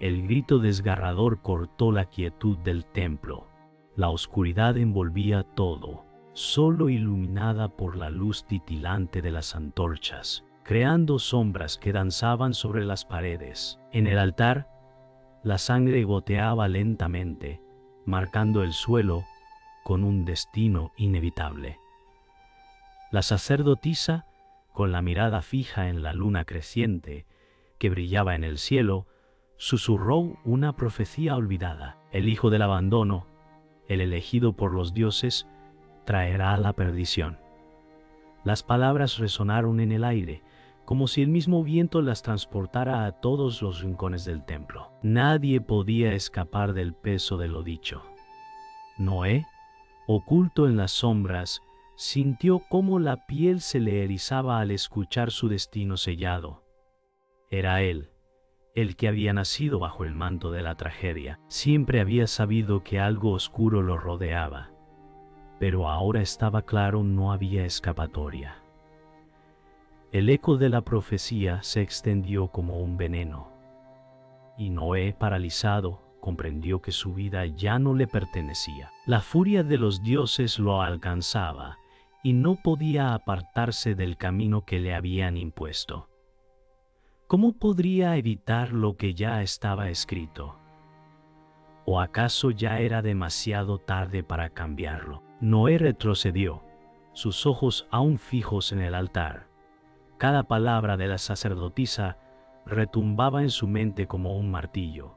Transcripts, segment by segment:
El grito desgarrador cortó la quietud del templo. La oscuridad envolvía todo, solo iluminada por la luz titilante de las antorchas, creando sombras que danzaban sobre las paredes. En el altar, la sangre goteaba lentamente, marcando el suelo con un destino inevitable. La sacerdotisa, con la mirada fija en la luna creciente que brillaba en el cielo, susurró una profecía olvidada. El hijo del abandono, el elegido por los dioses, traerá la perdición. Las palabras resonaron en el aire, como si el mismo viento las transportara a todos los rincones del templo. Nadie podía escapar del peso de lo dicho. Noé, oculto en las sombras, sintió cómo la piel se le erizaba al escuchar su destino sellado. Era él, el que había nacido bajo el manto de la tragedia. Siempre había sabido que algo oscuro lo rodeaba, pero ahora estaba claro, no había escapatoria. El eco de la profecía se extendió como un veneno, y Noé, paralizado, comprendió que su vida ya no le pertenecía. La furia de los dioses lo alcanzaba, y no podía apartarse del camino que le habían impuesto. ¿Cómo podría evitar lo que ya estaba escrito? ¿O acaso ya era demasiado tarde para cambiarlo? Noé retrocedió, sus ojos aún fijos en el altar. Cada palabra de la sacerdotisa retumbaba en su mente como un martillo,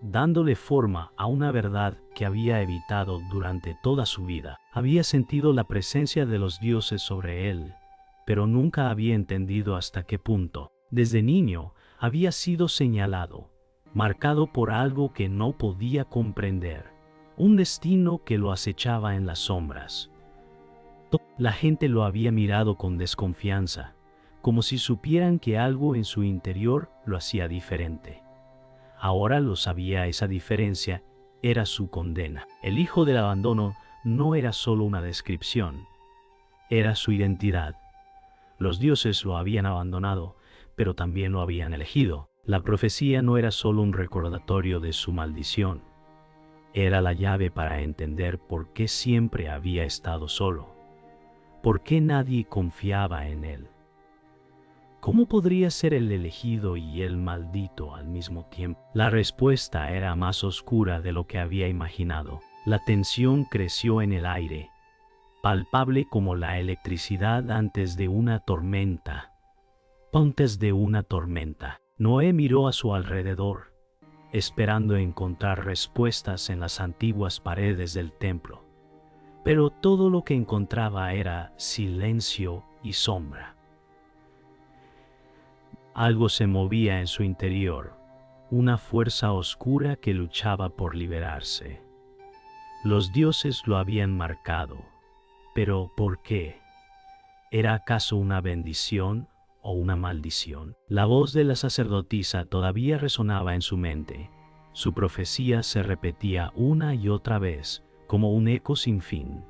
dándole forma a una verdad que había evitado durante toda su vida. Había sentido la presencia de los dioses sobre él, pero nunca había entendido hasta qué punto. Desde niño había sido señalado, marcado por algo que no podía comprender, un destino que lo acechaba en las sombras. La gente lo había mirado con desconfianza, como si supieran que algo en su interior lo hacía diferente. Ahora lo sabía, esa diferencia era su condena. El hijo del abandono no era solo una descripción, era su identidad. Los dioses lo habían abandonado, pero también lo habían elegido. La profecía no era solo un recordatorio de su maldición, era la llave para entender por qué siempre había estado solo, por qué nadie confiaba en él. ¿Cómo podría ser el elegido y el maldito al mismo tiempo? La respuesta era más oscura de lo que había imaginado. La tensión creció en el aire, palpable como la electricidad antes de una tormenta. Antes de una tormenta. Noé miró a su alrededor, esperando encontrar respuestas en las antiguas paredes del templo. Pero todo lo que encontraba era silencio y sombra. Algo se movía en su interior, una fuerza oscura que luchaba por liberarse. Los dioses lo habían marcado, pero ¿por qué? ¿Era acaso una bendición o una maldición? La voz de la sacerdotisa todavía resonaba en su mente. Su profecía se repetía una y otra vez, como un eco sin fin.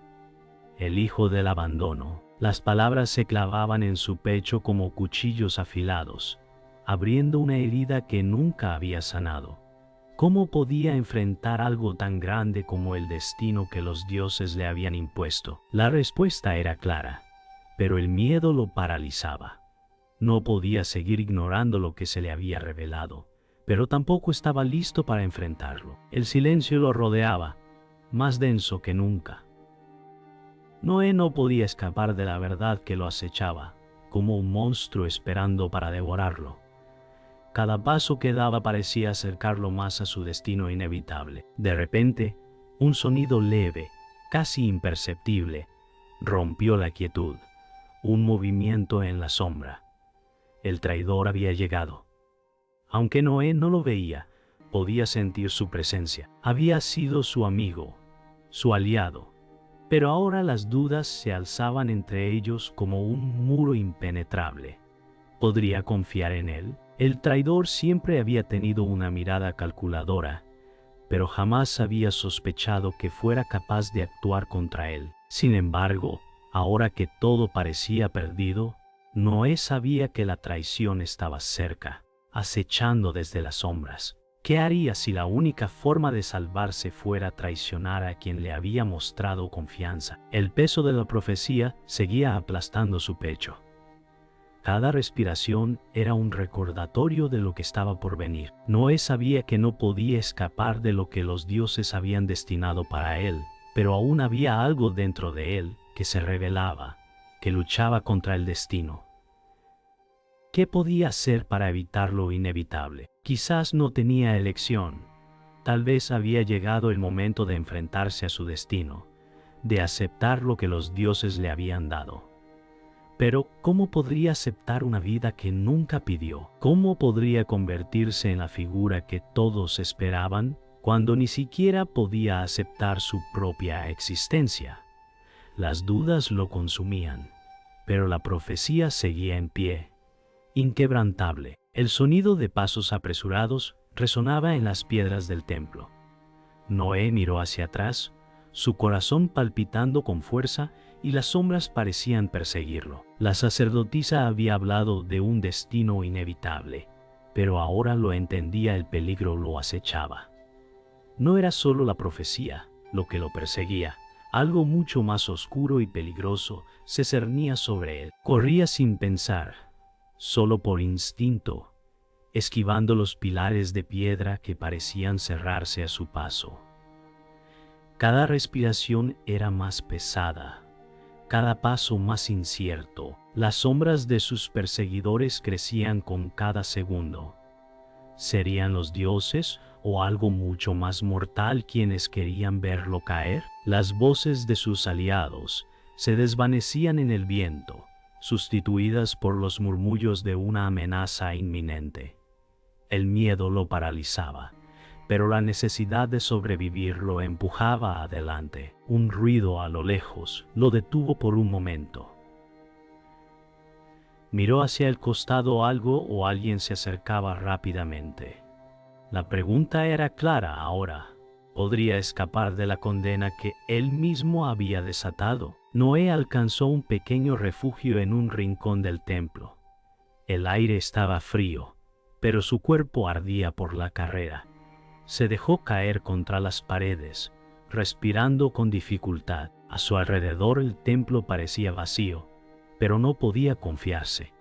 El hijo del abandono. Las palabras se clavaban en su pecho como cuchillos afilados, abriendo una herida que nunca había sanado. ¿Cómo podía enfrentar algo tan grande como el destino que los dioses le habían impuesto? La respuesta era clara, pero el miedo lo paralizaba. No podía seguir ignorando lo que se le había revelado, pero tampoco estaba listo para enfrentarlo. El silencio lo rodeaba, más denso que nunca. Noé no podía escapar de la verdad que lo acechaba, como un monstruo esperando para devorarlo. Cada paso que daba parecía acercarlo más a su destino inevitable. De repente, un sonido leve, casi imperceptible, rompió la quietud. Un movimiento en la sombra. El traidor había llegado. Aunque Noé no lo veía, podía sentir su presencia. Había sido su amigo, su aliado. Pero ahora las dudas se alzaban entre ellos como un muro impenetrable. ¿Podría confiar en él? El traidor siempre había tenido una mirada calculadora, pero jamás había sospechado que fuera capaz de actuar contra él. Sin embargo, ahora que todo parecía perdido, Noé sabía que la traición estaba cerca, acechando desde las sombras. ¿Qué haría si la única forma de salvarse fuera traicionar a quien le había mostrado confianza? El peso de la profecía seguía aplastando su pecho. Cada respiración era un recordatorio de lo que estaba por venir. Noé sabía que no podía escapar de lo que los dioses habían destinado para él, pero aún había algo dentro de él que se rebelaba, que luchaba contra el destino. ¿Qué podía hacer para evitar lo inevitable? Quizás no tenía elección. Tal vez había llegado el momento de enfrentarse a su destino, de aceptar lo que los dioses le habían dado. Pero, ¿cómo podría aceptar una vida que nunca pidió? ¿Cómo podría convertirse en la figura que todos esperaban cuando ni siquiera podía aceptar su propia existencia? Las dudas lo consumían, pero la profecía seguía en pie, inquebrantable. El sonido de pasos apresurados resonaba en las piedras del templo. Noé miró hacia atrás, su corazón palpitando con fuerza, y las sombras parecían perseguirlo. La sacerdotisa había hablado de un destino inevitable, pero ahora lo entendía, el peligro lo acechaba. No era solo la profecía lo que lo perseguía, algo mucho más oscuro y peligroso se cernía sobre él. Corría sin pensar, solo por instinto, esquivando los pilares de piedra que parecían cerrarse a su paso. Cada respiración era más pesada, cada paso más incierto. Las sombras de sus perseguidores crecían con cada segundo. ¿Serían los dioses o algo mucho más mortal quienes querían verlo caer? Las voces de sus aliados se desvanecían en el viento, sustituidas por los murmullos de una amenaza inminente. El miedo lo paralizaba, pero la necesidad de sobrevivir lo empujaba adelante. Un ruido a lo lejos lo detuvo por un momento. Miró hacia el costado, algo o alguien se acercaba rápidamente. La pregunta era clara ahora. ¿Podría escapar de la condena que él mismo había desatado? Noé alcanzó un pequeño refugio en un rincón del templo. El aire estaba frío, pero su cuerpo ardía por la carrera. Se dejó caer contra las paredes, respirando con dificultad. A su alrededor el templo parecía vacío, pero no podía confiarse.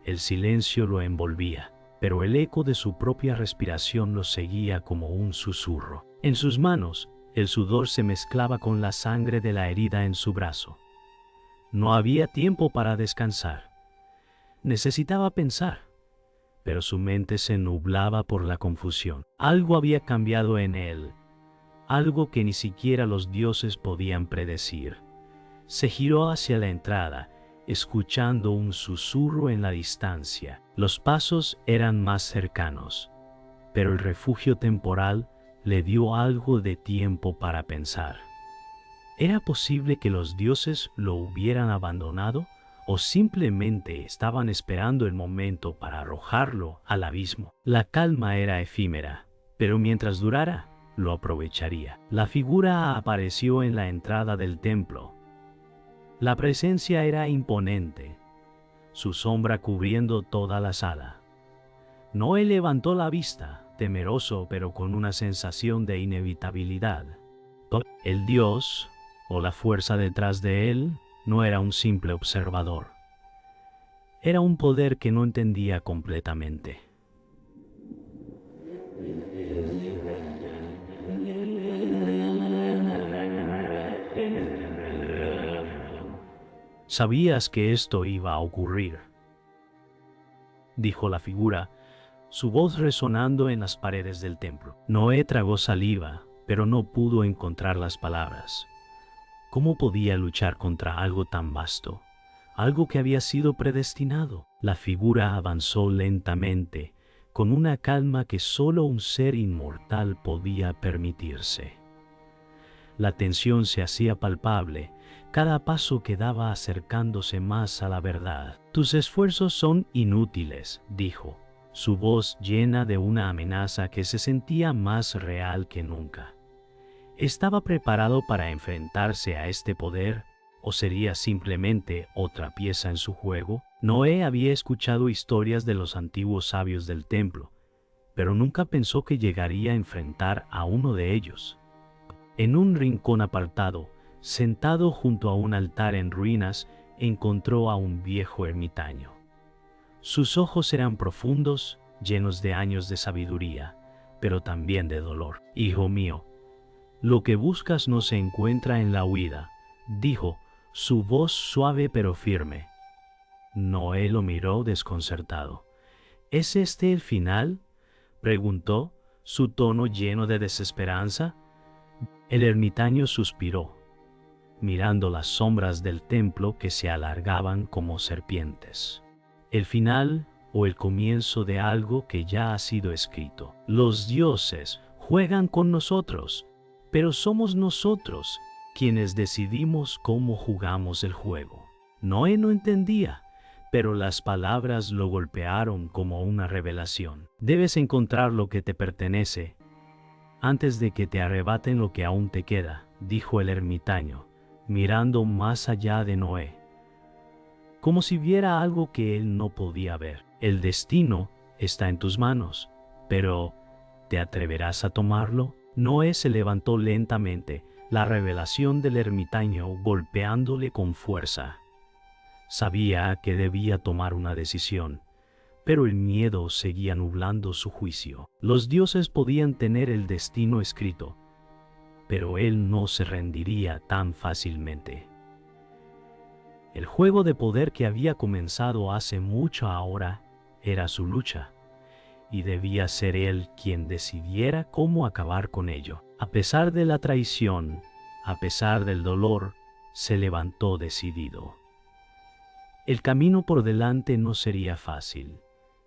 El silencio lo envolvía, pero el eco de su propia respiración lo seguía como un susurro. En sus manos, el sudor se mezclaba con la sangre de la herida en su brazo. No había tiempo para descansar. Necesitaba pensar, pero su mente se nublaba por la confusión. Algo había cambiado en él, algo que ni siquiera los dioses podían predecir. Se giró hacia la entrada, escuchando un susurro en la distancia. Los pasos eran más cercanos, pero el refugio temporal le dio algo de tiempo para pensar. ¿Era posible que los dioses lo hubieran abandonado o simplemente estaban esperando el momento para arrojarlo al abismo? La calma era efímera, pero mientras durara, lo aprovecharía. La figura apareció en la entrada del templo. La presencia era imponente, su sombra cubriendo toda la sala. Noé levantó la vista, temeroso pero con una sensación de inevitabilidad. El dios, o la fuerza detrás de él, no era un simple observador. Era un poder que no entendía completamente. «Sabías que esto iba a ocurrir», dijo la figura, su voz resonando en las paredes del templo. Noé tragó saliva, pero no pudo encontrar las palabras. ¿Cómo podía luchar contra algo tan vasto, algo que había sido predestinado? La figura avanzó lentamente, con una calma que solo un ser inmortal podía permitirse. La tensión se hacía palpable, cada paso quedaba acercándose más a la verdad. «Tus esfuerzos son inútiles», dijo, su voz llena de una amenaza que se sentía más real que nunca. ¿Estaba preparado para enfrentarse a este poder o sería simplemente otra pieza en su juego? Noé había escuchado historias de los antiguos sabios del templo, pero nunca pensó que llegaría a enfrentar a uno de ellos. En un rincón apartado, sentado junto a un altar en ruinas, encontró a un viejo ermitaño. Sus ojos eran profundos, llenos de años de sabiduría, pero también de dolor. «Hijo mío, lo que buscas no se encuentra en la huida», dijo, su voz suave pero firme. Noé lo miró desconcertado. «¿Es este el final?», preguntó, su tono lleno de desesperanza. El ermitaño suspiró, mirando las sombras del templo que se alargaban como serpientes. «El final o el comienzo de algo que ya ha sido escrito. Los dioses juegan con nosotros, pero somos nosotros quienes decidimos cómo jugamos el juego». Noé no entendía, pero las palabras lo golpearon como una revelación. «Debes encontrar lo que te pertenece antes de que te arrebaten lo que aún te queda», dijo el ermitaño, mirando más allá de Noé, como si viera algo que él no podía ver. «El destino está en tus manos, pero ¿te atreverás a tomarlo?». Noé se levantó lentamente, la revelación del ermitaño golpeándole con fuerza. Sabía que debía tomar una decisión, pero el miedo seguía nublando su juicio. Los dioses podían tener el destino escrito, pero él no se rendiría tan fácilmente. El juego de poder que había comenzado hace mucho ahora era su lucha, y debía ser él quien decidiera cómo acabar con ello. A pesar de la traición, a pesar del dolor, se levantó decidido. El camino por delante no sería fácil,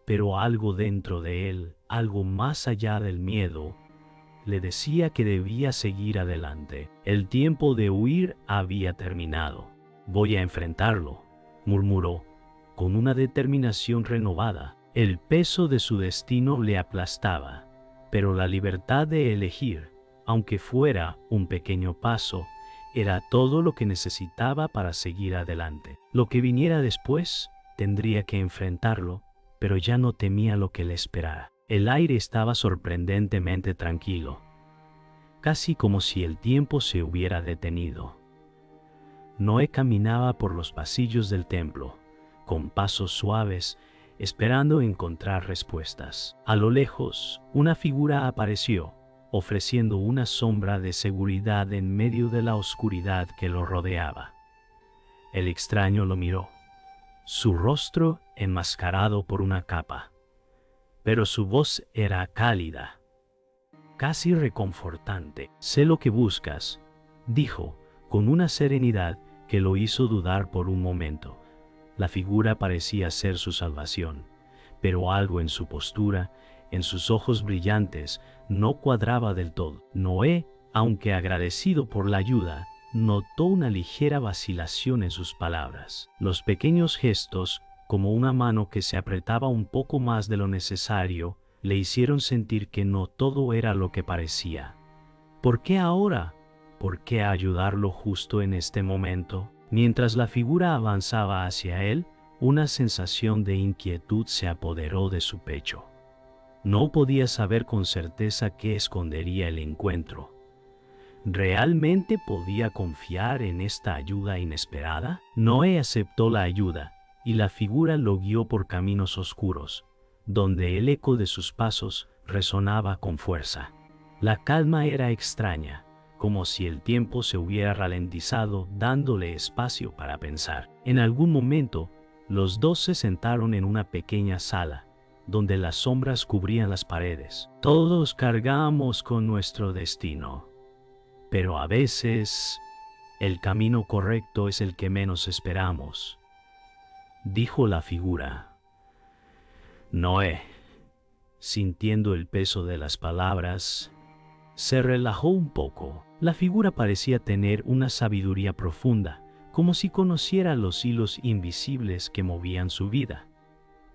pero algo dentro de él, algo más allá del miedo, le decía que debía seguir adelante. El tiempo de huir había terminado. «Voy a enfrentarlo», murmuró, con una determinación renovada. El peso de su destino le aplastaba, pero la libertad de elegir, aunque fuera un pequeño paso, era todo lo que necesitaba para seguir adelante. Lo que viniera después, tendría que enfrentarlo, pero ya no temía lo que le esperara. El aire estaba sorprendentemente tranquilo, casi como si el tiempo se hubiera detenido. Noé caminaba por los pasillos del templo, con pasos suaves, esperando encontrar respuestas. A lo lejos, una figura apareció, ofreciendo una sombra de seguridad en medio de la oscuridad que lo rodeaba. El extraño lo miró, su rostro enmascarado por una capa, pero su voz era cálida, casi reconfortante. «Sé lo que buscas», dijo, con una serenidad que lo hizo dudar por un momento. La figura parecía ser su salvación, pero algo en su postura, en sus ojos brillantes, no cuadraba del todo. Noé, aunque agradecido por la ayuda, notó una ligera vacilación en sus palabras. Los pequeños gestos, como una mano que se apretaba un poco más de lo necesario, le hicieron sentir que no todo era lo que parecía. ¿Por qué ahora? ¿Por qué ayudarlo justo en este momento? Mientras la figura avanzaba hacia él, una sensación de inquietud se apoderó de su pecho. No podía saber con certeza qué escondería el encuentro. ¿Realmente podía confiar en esta ayuda inesperada? Noé aceptó la ayuda, y la figura lo guió por caminos oscuros, donde el eco de sus pasos resonaba con fuerza. La calma era extraña, como si el tiempo se hubiera ralentizado, dándole espacio para pensar. En algún momento, los dos se sentaron en una pequeña sala, donde las sombras cubrían las paredes. «Todos cargamos con nuestro destino, pero a veces el camino correcto es el que menos esperamos», dijo la figura. Noé, sintiendo el peso de las palabras, se relajó un poco. La figura parecía tener una sabiduría profunda, como si conociera los hilos invisibles que movían su vida.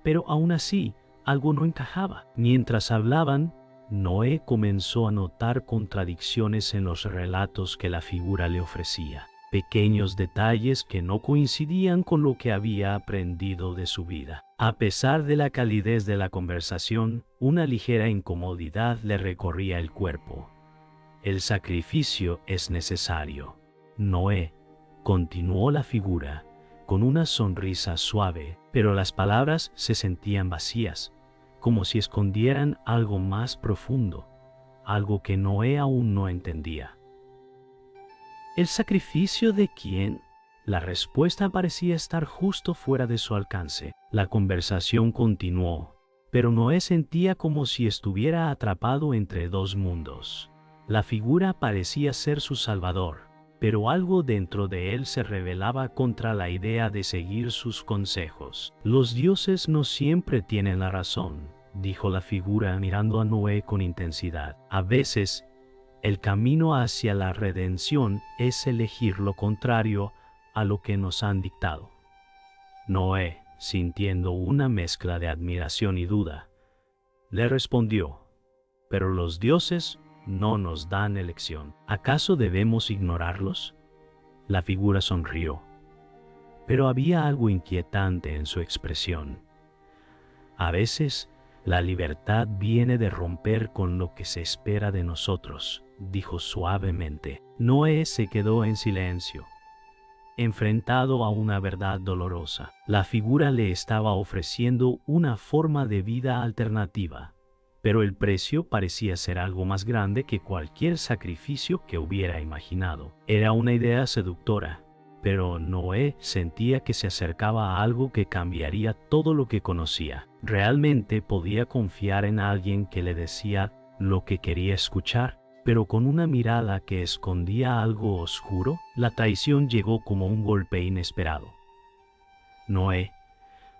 Pero aún así, algo no encajaba. Mientras hablaban, Noé comenzó a notar contradicciones en los relatos que la figura le ofrecía. pequeños detalles que no coincidían con lo que había aprendido de su vida. A pesar de la calidez de la conversación, una ligera incomodidad le recorría el cuerpo. El sacrificio es necesario. Noé, continuó la figura, con una sonrisa suave, pero las palabras se sentían vacías, como si escondieran algo más profundo, algo que Noé aún no entendía. ¿El sacrificio de quién? La respuesta parecía estar justo fuera de su alcance. La conversación continuó, pero Noé sentía como si estuviera atrapado entre dos mundos. La figura parecía ser su salvador, pero algo dentro de él se rebelaba contra la idea de seguir sus consejos. Los dioses no siempre tienen la razón, dijo la figura mirando a Noé con intensidad. A veces, el camino hacia la redención es elegir lo contrario a lo que nos han dictado. Noé, sintiendo una mezcla de admiración y duda, le respondió: pero los dioses no nos dan elección. ¿Acaso debemos ignorarlos? La figura sonrió, pero había algo inquietante en su expresión. A veces, la libertad viene de romper con lo que se espera de nosotros, dijo suavemente. Noé se quedó en silencio, enfrentado a una verdad dolorosa. La figura le estaba ofreciendo una forma de vida alternativa, pero el precio parecía ser algo más grande que cualquier sacrificio que hubiera imaginado. Era una idea seductora, pero Noé sentía que se acercaba a algo que cambiaría todo lo que conocía. Realmente podía confiar en alguien que le decía lo que quería escuchar, pero con una mirada que escondía algo oscuro. La traición llegó como un golpe inesperado. Noé,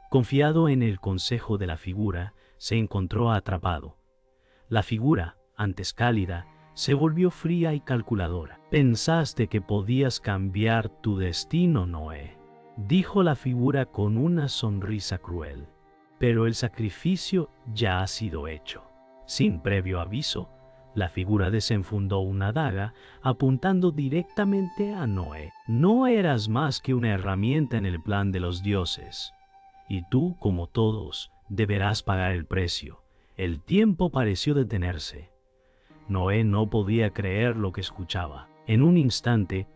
confiado en el consejo de la figura, se encontró atrapado. La figura, antes cálida, se volvió fría y calculadora. «Pensaste que podías cambiar tu destino, Noé», dijo la figura con una sonrisa cruel. «Pero el sacrificio ya ha sido hecho». Sin previo aviso, la figura desenfundó una daga, apuntando directamente a Noé. «No eras más que una herramienta en el plan de los dioses, y tú, como todos, deberás pagar el precio». El tiempo pareció detenerse. Noé no podía creer lo que escuchaba. En un instante,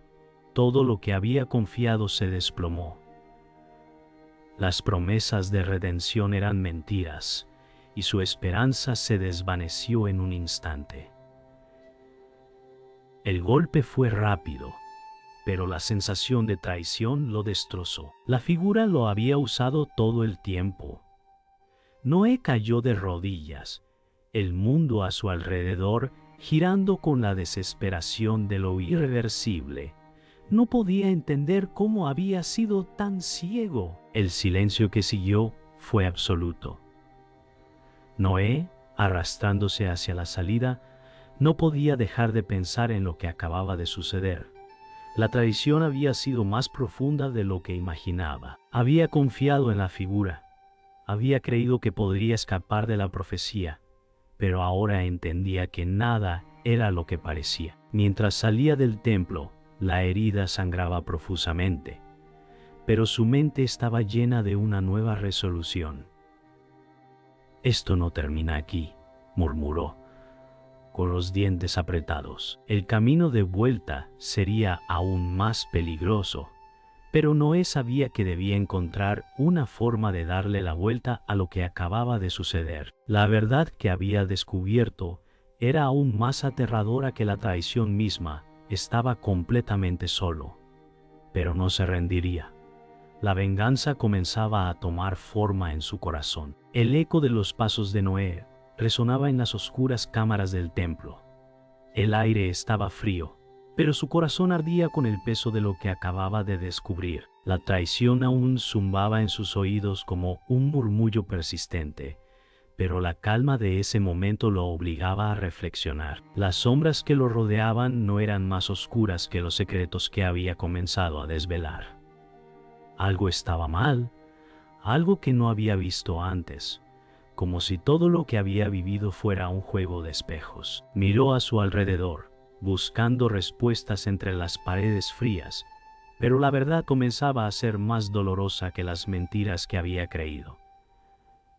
todo lo que había confiado se desplomó. Las promesas de redención eran mentiras, y su esperanza se desvaneció en un instante. El golpe fue rápido, pero la sensación de traición lo destrozó. La figura lo había usado todo el tiempo. Noé cayó de rodillas, el mundo a su alrededor girando con la desesperación de lo irreversible. No podía entender cómo había sido tan ciego. El silencio que siguió fue absoluto. Noé, arrastrándose hacia la salida, no podía dejar de pensar en lo que acababa de suceder. La traición había sido más profunda de lo que imaginaba. Había confiado en la figura. Había creído que podría escapar de la profecía, pero ahora entendía que nada era lo que parecía. Mientras salía del templo, la herida sangraba profusamente, pero su mente estaba llena de una nueva resolución. «Esto no termina aquí», murmuró, con los dientes apretados. El camino de vuelta sería aún más peligroso, pero Noé sabía que debía encontrar una forma de darle la vuelta a lo que acababa de suceder. La verdad que había descubierto era aún más aterradora que la traición misma. Estaba completamente solo, pero no se rendiría. La venganza comenzaba a tomar forma en su corazón. El eco de los pasos de Noé resonaba en las oscuras cámaras del templo. El aire estaba frío, pero su corazón ardía con el peso de lo que acababa de descubrir. La traición aún zumbaba en sus oídos como un murmullo persistente, pero la calma de ese momento lo obligaba a reflexionar. Las sombras que lo rodeaban no eran más oscuras que los secretos que había comenzado a desvelar. Algo estaba mal, algo que no había visto antes, como si todo lo que había vivido fuera un juego de espejos. Miró a su alrededor, buscando respuestas entre las paredes frías, Pero la verdad comenzaba a ser más dolorosa que las mentiras que había creído.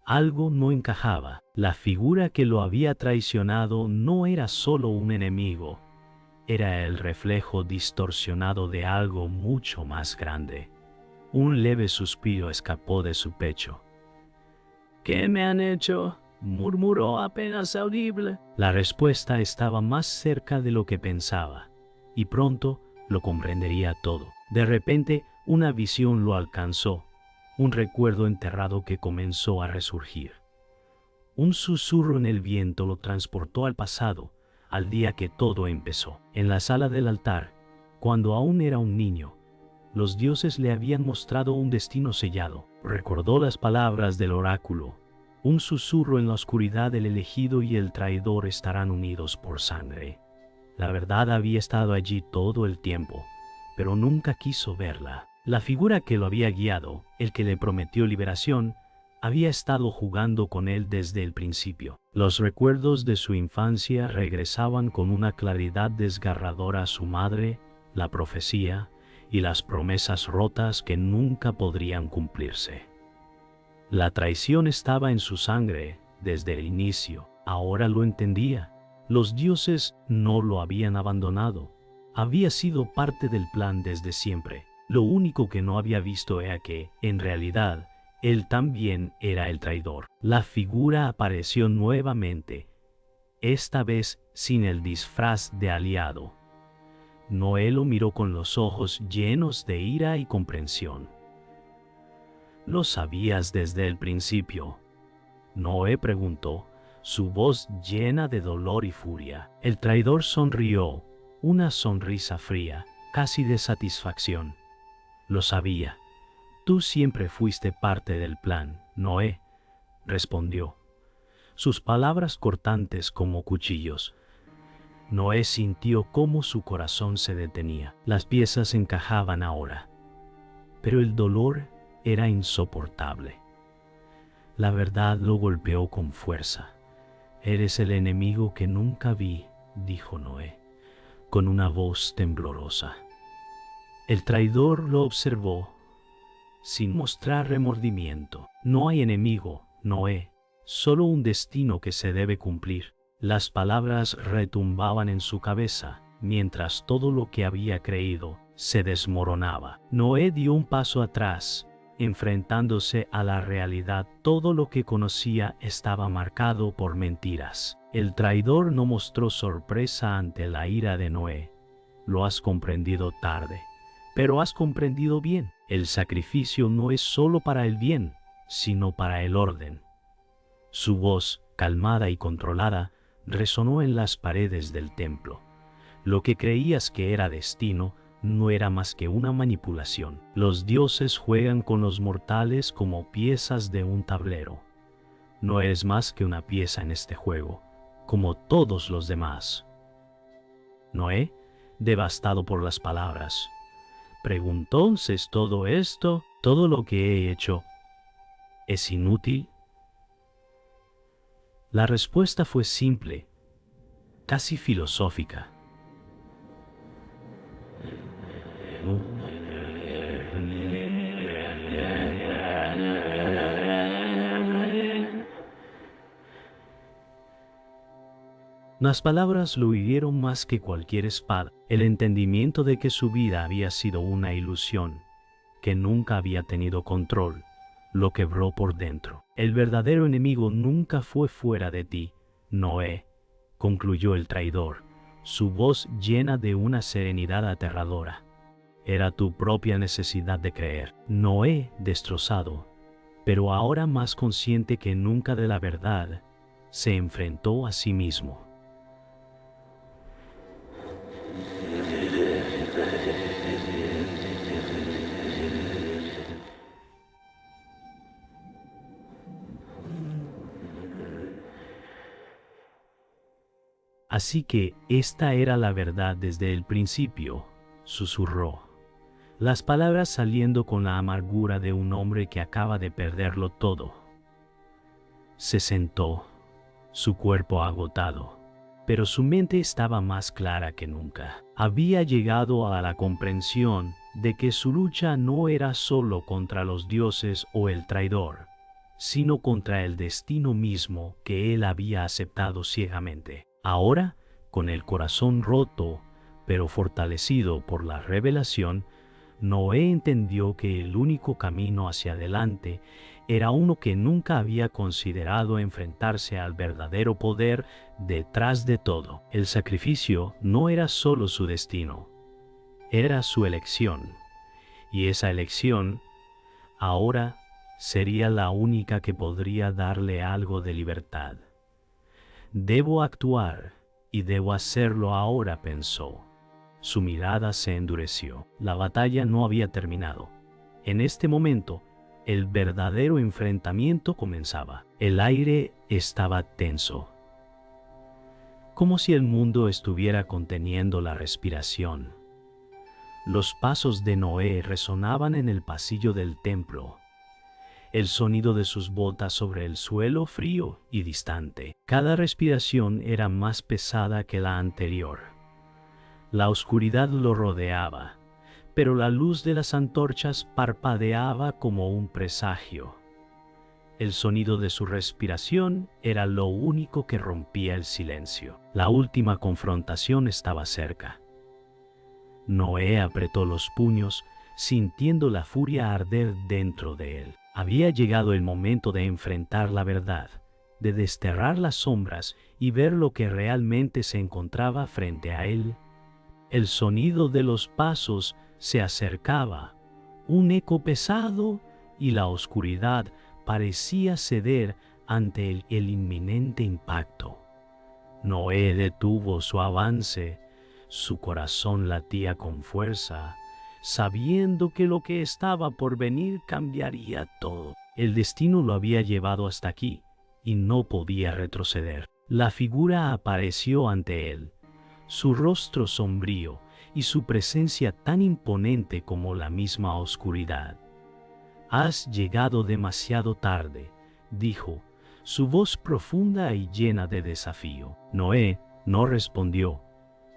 Algo no encajaba. La figura que lo había traicionado no era solo un enemigo, era el reflejo distorsionado de algo mucho más grande. Un leve suspiro escapó de su pecho. ¿Qué me han hecho?, murmuró apenas audible. La respuesta estaba más cerca de lo que pensaba, y pronto lo comprendería todo. De repente, una visión lo alcanzó, un recuerdo enterrado que comenzó a resurgir. Un susurro en el viento lo transportó al pasado, al día que todo empezó. En la sala del altar, cuando aún era un niño, los dioses le habían mostrado un destino sellado. Recordó las palabras del oráculo. Un susurro en la oscuridad: el elegido y el traidor estarán unidos por sangre. La verdad había estado allí todo el tiempo, pero nunca quiso verla. La figura que lo había guiado, el que le prometió liberación, había estado jugando con él desde el principio. Los recuerdos de su infancia regresaban con una claridad desgarradora a su madre, la profecía y las promesas rotas que nunca podrían cumplirse. La traición estaba en su sangre desde el inicio. Ahora lo entendía. Los dioses no lo habían abandonado. Había sido parte del plan desde siempre. Lo único que no había visto era que, en realidad, él también era el traidor. La figura apareció nuevamente, esta vez sin el disfraz de aliado. Noé lo miró con los ojos llenos de ira y comprensión. «¿Lo sabías desde el principio?», Noé preguntó, su voz llena de dolor y furia. El traidor sonrió, una sonrisa fría, casi de satisfacción. «Lo sabía. Tú siempre fuiste parte del plan, Noé», respondió, sus palabras cortantes como cuchillos. Noé sintió cómo su corazón se detenía. Las piezas encajaban ahora, pero el dolor era insoportable. La verdad lo golpeó con fuerza. «Eres el enemigo que nunca vi», dijo Noé, con una voz temblorosa. El traidor lo observó, sin mostrar remordimiento. «No hay enemigo, Noé, solo un destino que se debe cumplir». Las palabras retumbaban en su cabeza, mientras todo lo que había creído se desmoronaba. Noé dio un paso atrás, enfrentándose a la realidad. Todo lo que conocía estaba marcado por mentiras. El traidor no mostró sorpresa ante la ira de Noé. «Lo has comprendido tarde, pero has comprendido bien. El sacrificio no es solo para el bien, sino para el orden». Su voz, calmada y controlada, resonó en las paredes del templo. Lo que creías que era destino no era más que una manipulación. Los dioses juegan con los mortales como piezas de un tablero. No eres más que una pieza en este juego, como todos los demás. Noé, devastado por las palabras, preguntó: «¿Entonces todo esto, todo lo que he hecho, es inútil?». La respuesta fue simple, casi filosófica. Las palabras lo hirieron más que cualquier espada. El entendimiento de que su vida había sido una ilusión, que nunca había tenido control, lo quebró por dentro. «El verdadero enemigo nunca fue fuera de ti, Noé», concluyó el traidor, su voz llena de una serenidad aterradora. «Era tu propia necesidad de creer». Noé, destrozado, pero ahora más consciente que nunca de la verdad, se enfrentó a sí mismo. «Así que esta era la verdad desde el principio», susurró, las palabras saliendo con la amargura de un hombre que acaba de perderlo todo. Se sentó, su cuerpo agotado, pero su mente estaba más clara que nunca. Había llegado a la comprensión de que su lucha no era solo contra los dioses o el traidor, sino contra el destino mismo que él había aceptado ciegamente. Ahora, con el corazón roto, pero fortalecido por la revelación, Noé entendió que el único camino hacia adelante era uno que nunca había considerado: enfrentarse al verdadero poder detrás de todo. El sacrificio no era solo su destino, era su elección, y esa elección ahora sería la única que podría darle algo de libertad. Debo actuar, y debo hacerlo ahora, pensó. Su mirada se endureció. La batalla no había terminado. En este momento, el verdadero enfrentamiento comenzaba. El aire estaba tenso, como si el mundo estuviera conteniendo la respiración. Los pasos de Noé resonaban en el pasillo del templo, el sonido de sus botas sobre el suelo frío y distante. Cada respiración era más pesada que la anterior. La oscuridad lo rodeaba, pero la luz de las antorchas parpadeaba como un presagio. El sonido de su respiración era lo único que rompía el silencio. La última confrontación estaba cerca. Noé apretó los puños, sintiendo la furia arder dentro de él. Había llegado el momento de enfrentar la verdad, de desterrar las sombras y ver lo que realmente se encontraba frente a él. El sonido de los pasos se acercaba, un eco pesado, y la oscuridad parecía ceder ante el inminente impacto. Noé detuvo su avance, su corazón latía con fuerza, sabiendo que lo que estaba por venir cambiaría todo. El destino lo había llevado hasta aquí, y no podía retroceder. La figura apareció ante él, su rostro sombrío y su presencia tan imponente como la misma oscuridad. «Has llegado demasiado tarde», dijo, su voz profunda y llena de desafío. Noé no respondió,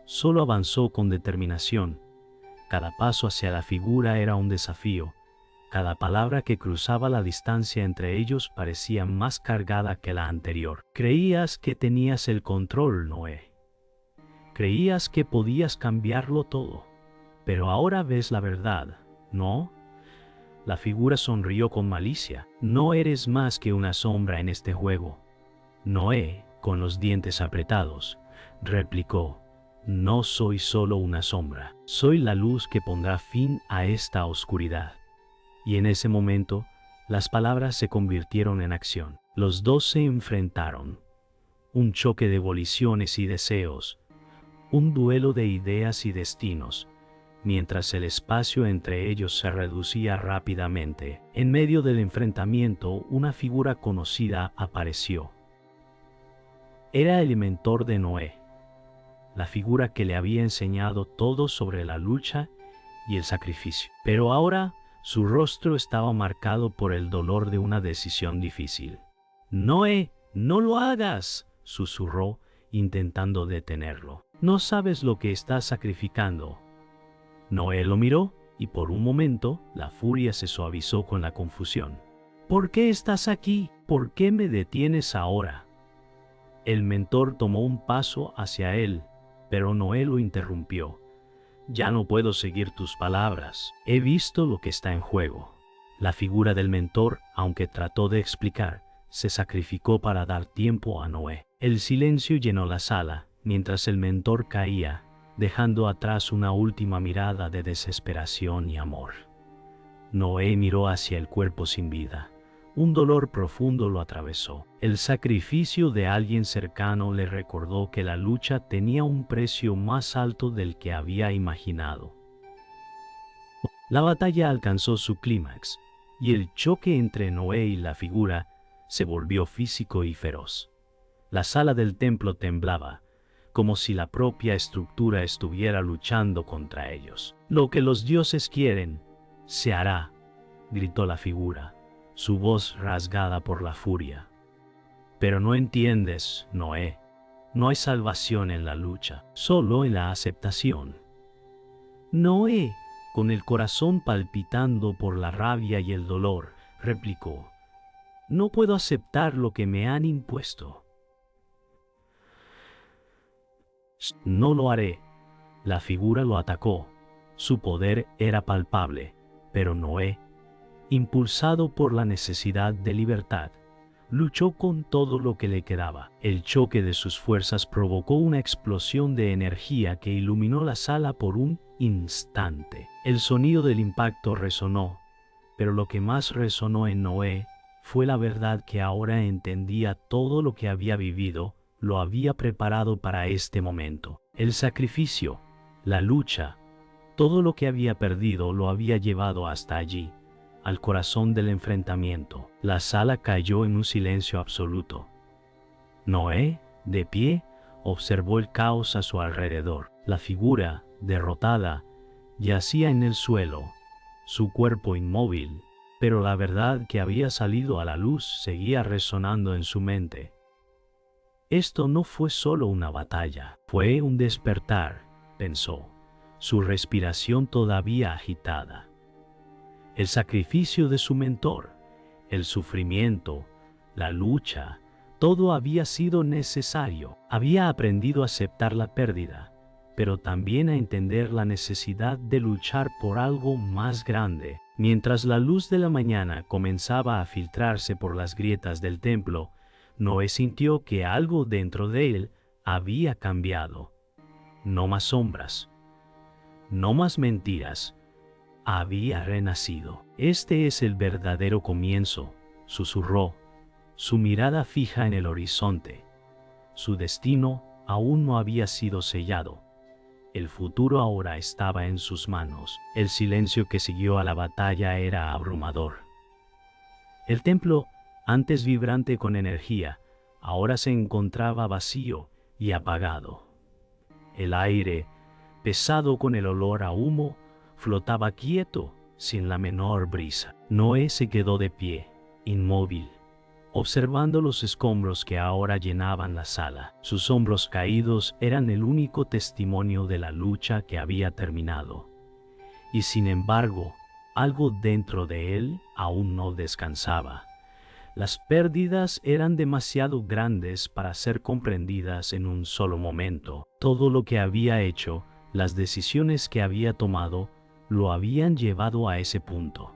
solo avanzó con determinación. Cada paso hacia la figura era un desafío. Cada palabra que cruzaba la distancia entre ellos parecía más cargada que la anterior. Creías que tenías el control, Noé. Creías que podías cambiarlo todo. Pero ahora ves la verdad, ¿no? La figura sonrió con malicia. No eres más que una sombra en este juego. Noé, con los dientes apretados, replicó: «No soy solo una sombra, soy la luz que pondrá fin a esta oscuridad». Y en ese momento, las palabras se convirtieron en acción. Los dos se enfrentaron. Un choque de voliciones y deseos, un duelo de ideas y destinos, mientras el espacio entre ellos se reducía rápidamente. En medio del enfrentamiento, una figura conocida apareció. Era el mentor de Noé, la figura que le había enseñado todo sobre la lucha y el sacrificio. Pero ahora su rostro estaba marcado por el dolor de una decisión difícil. «Noé, no lo hagas», susurró, intentando detenerlo. «No sabes lo que estás sacrificando». Noé lo miró, y por un momento la furia se suavizó con la confusión. «¿Por qué estás aquí? ¿Por qué me detienes ahora?». El mentor tomó un paso hacia él, pero Noé lo interrumpió. «Ya no puedo seguir tus palabras. He visto lo que está en juego». La figura del mentor, aunque trató de explicar, se sacrificó para dar tiempo a Noé. El silencio llenó la sala, mientras el mentor caía, dejando atrás una última mirada de desesperación y amor. Noé miró hacia el cuerpo sin vida. Un dolor profundo lo atravesó. El sacrificio de alguien cercano le recordó que la lucha tenía un precio más alto del que había imaginado. La batalla alcanzó su clímax, y el choque entre Noé y la figura se volvió físico y feroz. La sala del templo temblaba, como si la propia estructura estuviera luchando contra ellos. «Lo que los dioses quieren, se hará», gritó la figura, su voz rasgada por la furia. «Pero no entiendes, Noé. No hay salvación en la lucha, solo en la aceptación». «Noé, Con el corazón palpitando por la rabia y el dolor, replicó: «No puedo aceptar lo que me han impuesto». «No lo haré». La figura lo atacó. Su poder era palpable, pero Noé, impulsado por la necesidad de libertad, luchó con todo lo que le quedaba. El choque de sus fuerzas provocó una explosión de energía que iluminó la sala por un instante. El sonido del impacto resonó, pero lo que más resonó en Noé fue la verdad que ahora entendía: todo lo que había vivido lo había preparado para este momento. El sacrificio, la lucha, todo lo que había perdido lo había llevado hasta allí, al corazón del enfrentamiento. La sala cayó en un silencio absoluto. Noé, de pie, observó el caos a su alrededor. La figura, derrotada, yacía en el suelo, su cuerpo inmóvil, pero la verdad que había salido a la luz seguía resonando en su mente. Esto no fue solo una batalla, fue un despertar, pensó, su respiración todavía agitada. El sacrificio de su mentor, el sufrimiento, la lucha, todo había sido necesario. Había aprendido a aceptar la pérdida, pero también a entender la necesidad de luchar por algo más grande. Mientras la luz de la mañana comenzaba a filtrarse por las grietas del templo, Noé sintió que algo dentro de él había cambiado. No más sombras, no más mentiras. Había renacido. «Este es el verdadero comienzo», susurró, su mirada fija en el horizonte. Su destino aún no había sido sellado. El futuro ahora estaba en sus manos. El silencio que siguió a la batalla era abrumador. El templo, antes vibrante con energía, ahora se encontraba vacío y apagado. El aire, pesado con el olor a humo, flotaba quieto, sin la menor brisa. Noé se quedó de pie, inmóvil, observando los escombros que ahora llenaban la sala. Sus hombros caídos eran el único testimonio de la lucha que había terminado. Y sin embargo, algo dentro de él aún no descansaba. Las pérdidas eran demasiado grandes para ser comprendidas en un solo momento. Todo lo que había hecho, las decisiones que había tomado, lo habían llevado a ese punto.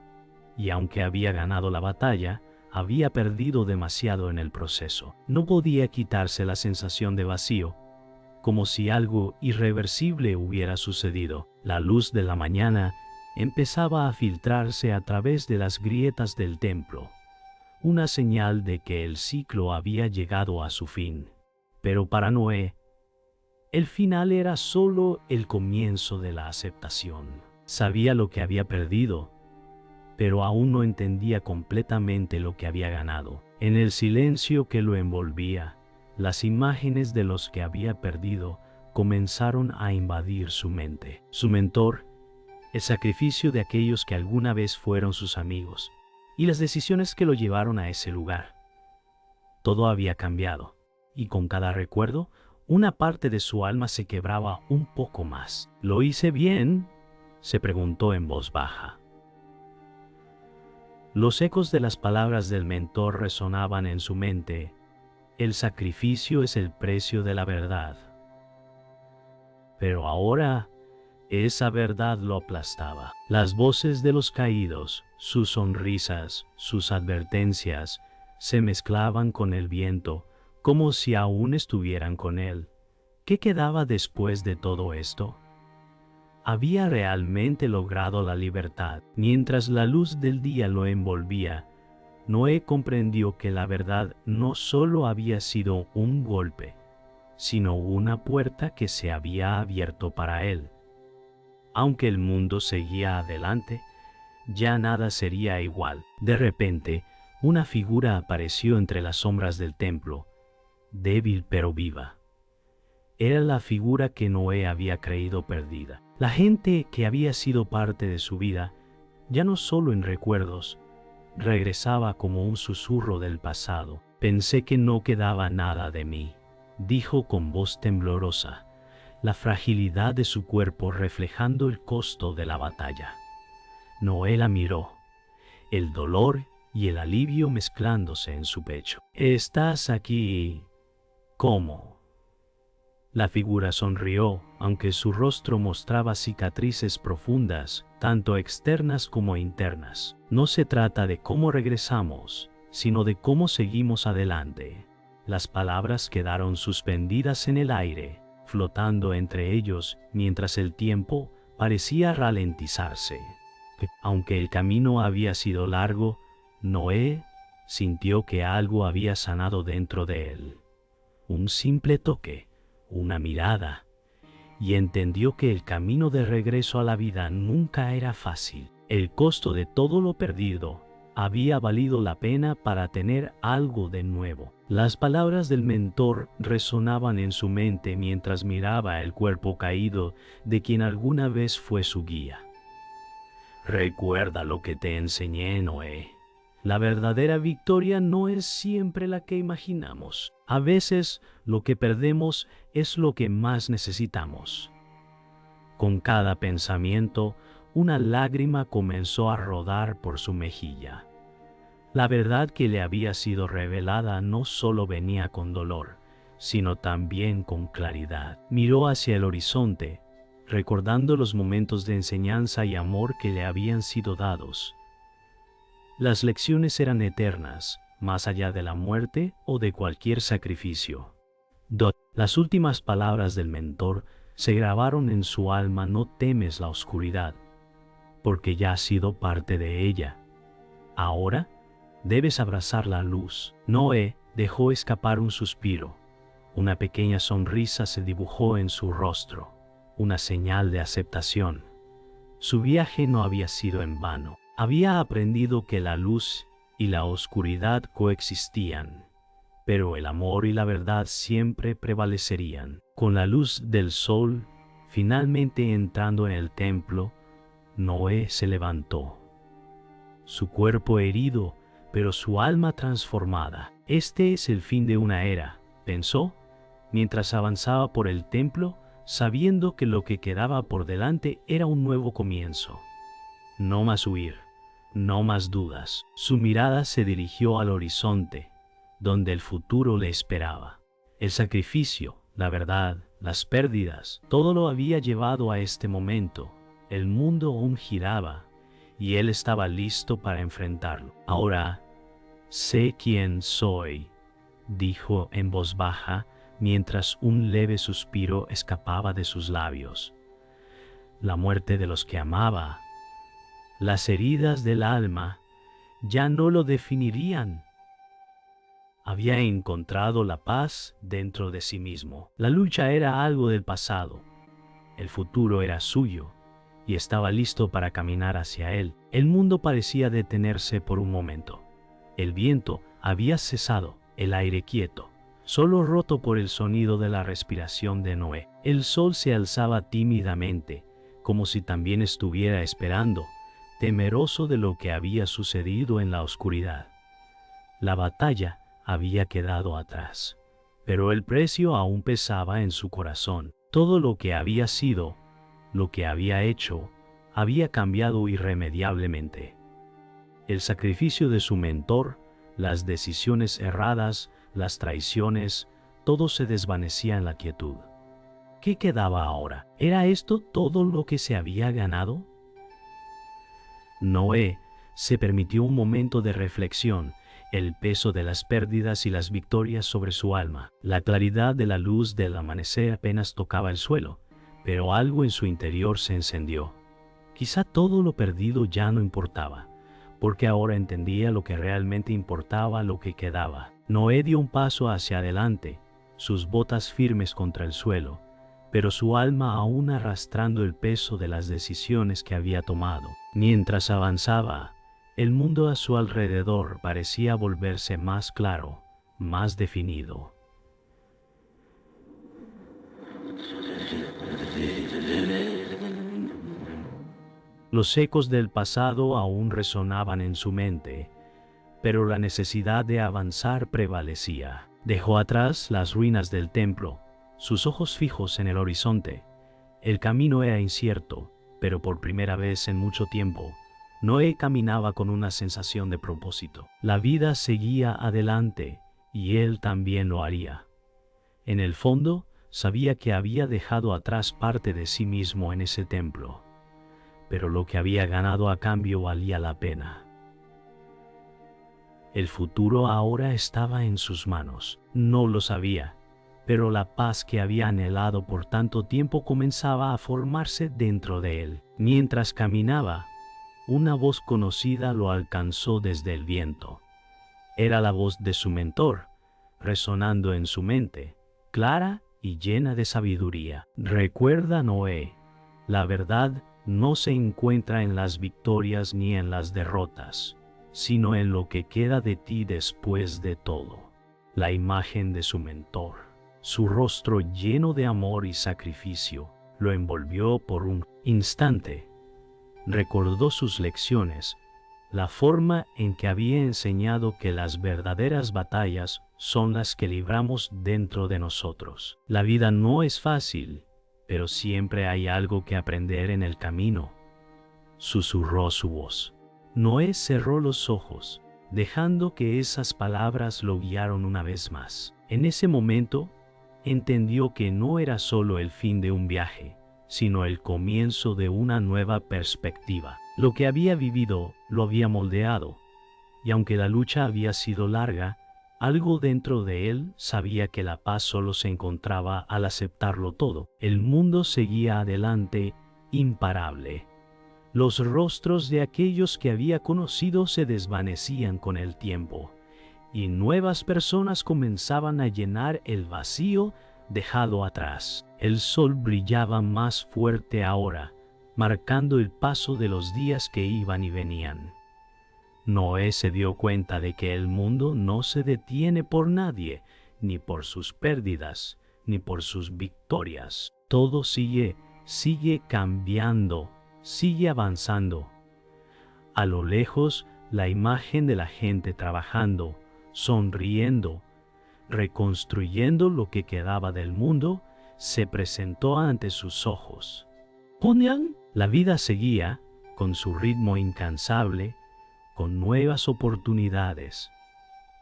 Y aunque había ganado la batalla, había perdido demasiado en el proceso. No podía quitarse la sensación de vacío, como si algo irreversible hubiera sucedido. La luz de la mañana empezaba a filtrarse a través de las grietas del templo, una señal de que el ciclo había llegado a su fin. Pero para Noé, el final era solo el comienzo de la aceptación. Sabía lo que había perdido, pero aún no entendía completamente lo que había ganado. En el silencio que lo envolvía, las imágenes de los que había perdido comenzaron a invadir su mente. Su mentor, el sacrificio de aquellos que alguna vez fueron sus amigos, y las decisiones que lo llevaron a ese lugar. Todo había cambiado, y con cada recuerdo, una parte de su alma se quebraba un poco más. «¿Lo hice bien?», se preguntó en voz baja. Los ecos de las palabras del mentor resonaban en su mente. «El sacrificio es el precio de la verdad». Pero ahora, esa verdad lo aplastaba. Las voces de los caídos, sus sonrisas, sus advertencias, se mezclaban con el viento, como si aún estuvieran con él. ¿Qué quedaba después de todo esto? ¿Había realmente logrado la libertad? Mientras la luz del día lo envolvía, Noé comprendió que la verdad no solo había sido un golpe, sino una puerta que se había abierto para él. Aunque el mundo seguía adelante, ya nada sería igual. De repente, una figura apareció entre las sombras del templo, débil pero viva. Era la figura que Noé había creído perdida. La gente que había sido parte de su vida, ya no solo en recuerdos, regresaba como un susurro del pasado. «Pensé que no quedaba nada de mí», dijo con voz temblorosa. la fragilidad de su cuerpo reflejando el costo de la batalla. Noé la miró, el dolor y el alivio mezclándose en su pecho. «¿Estás aquí? ¿Cómo?» La figura sonrió, aunque su rostro mostraba cicatrices profundas, tanto externas como internas. «No se trata de cómo regresamos, sino de cómo seguimos adelante». Las palabras quedaron suspendidas en el aire, flotando entre ellos mientras el tiempo parecía ralentizarse. Aunque el camino había sido largo, Noé sintió que algo había sanado dentro de él. Un simple toque, una mirada, y entendió que el camino de regreso a la vida nunca era fácil. El costo de todo lo perdido había valido la pena para tener algo de nuevo. Las palabras del mentor resonaban en su mente mientras miraba el cuerpo caído de quien alguna vez fue su guía. «Recuerda lo que te enseñé, Noé. La verdadera victoria no es siempre la que imaginamos. A veces lo que perdemos es lo que más necesitamos». Con cada pensamiento, una lágrima comenzó a rodar por su mejilla. La verdad que le había sido revelada no solo venía con dolor, sino también con claridad. Miró hacia el horizonte, recordando los momentos de enseñanza y amor que le habían sido dados. Las lecciones eran eternas, más allá de la muerte o de cualquier sacrificio. Las últimas palabras del mentor se grabaron en su alma: no temes la oscuridad, porque ya has sido parte de ella. Ahora debes abrazar la luz. Noé dejó escapar un suspiro. Una pequeña sonrisa se dibujó en su rostro, una señal de aceptación. Su viaje no había sido en vano. Había aprendido que la luz y la oscuridad coexistían, pero el amor y la verdad siempre prevalecerían. Con la luz del sol finalmente entrando en el templo, Noé se levantó. Su cuerpo herido, pero su alma transformada. «Este es el fin de una era», pensó, mientras avanzaba por el templo, sabiendo que lo que quedaba por delante era un nuevo comienzo. No más huir, no más dudas. Su mirada se dirigió al horizonte, donde el futuro le esperaba. El sacrificio, la verdad, las pérdidas, todo lo había llevado a este momento. El mundo aún giraba, y él estaba listo para enfrentarlo. «Ahora sé quién soy», dijo en voz baja, mientras un leve suspiro escapaba de sus labios. La muerte de los que amaba, las heridas del alma, ya no lo definirían. Había encontrado la paz dentro de sí mismo. La lucha era algo del pasado. El futuro era suyo, y estaba listo para caminar hacia él. El mundo parecía detenerse por un momento. El viento había cesado, el aire quieto, solo roto por el sonido de la respiración de Noé. El sol se alzaba tímidamente, como si también estuviera esperando, temeroso de lo que había sucedido en la oscuridad. La batalla había quedado atrás, pero el precio aún pesaba en su corazón. Todo lo que había sido, lo que había hecho, había cambiado irremediablemente. El sacrificio de su mentor, las decisiones erradas, las traiciones, todo se desvanecía en la quietud. ¿Qué quedaba ahora? ¿Era esto todo lo que se había ganado? Noé se permitió un momento de reflexión, el peso de las pérdidas y las victorias sobre su alma. La claridad de la luz del amanecer apenas tocaba el suelo, pero algo en su interior se encendió. Quizá todo lo perdido ya no importaba, porque ahora entendía lo que realmente importaba, lo que quedaba. Noé dio un paso hacia adelante, sus botas firmes contra el suelo, pero su alma aún arrastrando el peso de las decisiones que había tomado. Mientras avanzaba, el mundo a su alrededor parecía volverse más claro, más definido. Los ecos del pasado aún resonaban en su mente, pero la necesidad de avanzar prevalecía. Dejó atrás las ruinas del templo, sus ojos fijos en el horizonte. El camino era incierto, pero por primera vez en mucho tiempo, Noé caminaba con una sensación de propósito. La vida seguía adelante y él también lo haría. En el fondo, sabía que había dejado atrás parte de sí mismo en ese templo, pero lo que había ganado a cambio valía la pena. El futuro ahora estaba en sus manos. No lo sabía, pero la paz que había anhelado por tanto tiempo comenzaba a formarse dentro de él. Mientras caminaba, una voz conocida lo alcanzó desde el viento. Era la voz de su mentor, resonando en su mente, clara y llena de sabiduría. Recuerda, Noé, la verdad no se encuentra en las victorias ni en las derrotas, sino en lo que queda de ti después de todo. La imagen de su mentor, su rostro lleno de amor y sacrificio, lo envolvió por un instante. Recordó sus lecciones, la forma en que había enseñado que las verdaderas batallas son las que libramos dentro de nosotros. La vida no es fácil, pero siempre hay algo que aprender en el camino, susurró su voz. Noé cerró los ojos, dejando que esas palabras lo guiaran una vez más. En ese momento, entendió que no era solo el fin de un viaje, sino el comienzo de una nueva perspectiva. Lo que había vivido lo había moldeado, y aunque la lucha había sido larga, algo dentro de él sabía que la paz solo se encontraba al aceptarlo todo. El mundo seguía adelante, imparable. Los rostros de aquellos que había conocido se desvanecían con el tiempo, y nuevas personas comenzaban a llenar el vacío dejado atrás. El sol brillaba más fuerte ahora, marcando el paso de los días que iban y venían. Noé se dio cuenta de que el mundo no se detiene por nadie, ni por sus pérdidas, ni por sus victorias. Todo sigue cambiando, sigue avanzando. A lo lejos, la imagen de la gente trabajando, sonriendo, reconstruyendo lo que quedaba del mundo, se presentó ante sus ojos. La vida seguía, con su ritmo incansable, con nuevas oportunidades,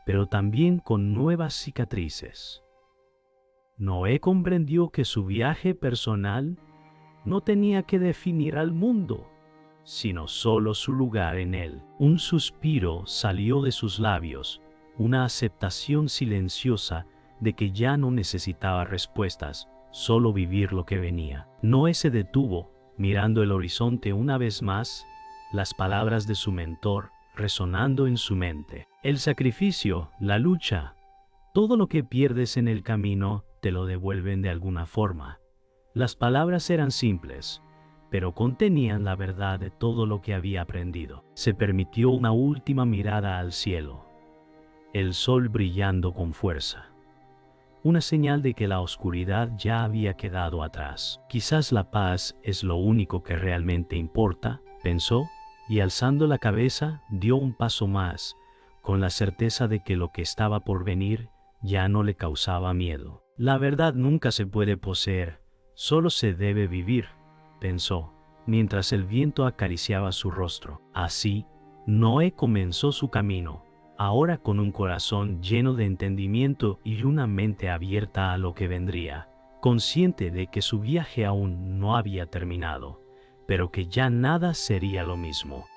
pero también con nuevas cicatrices. Noé comprendió que su viaje personal no tenía que definir al mundo, sino solo su lugar en él. Un suspiro salió de sus labios, una aceptación silenciosa de que ya no necesitaba respuestas, solo vivir lo que venía. Noé se detuvo, mirando el horizonte una vez más, las palabras de su mentor resonando en su mente. El sacrificio, la lucha, todo lo que pierdes en el camino te lo devuelven de alguna forma. Las palabras eran simples, pero contenían la verdad de todo lo que había aprendido. Se permitió una última mirada al cielo, el sol brillando con fuerza. Una señal de que la oscuridad ya había quedado atrás. Quizás la paz es lo único que realmente importa, pensó, y alzando la cabeza dio un paso más, con la certeza de que lo que estaba por venir ya no le causaba miedo. La verdad nunca se puede poseer, solo se debe vivir, pensó, mientras el viento acariciaba su rostro. Así, Noé comenzó su camino, ahora con un corazón lleno de entendimiento y una mente abierta a lo que vendría, consciente de que su viaje aún no había terminado, pero que ya nada sería lo mismo.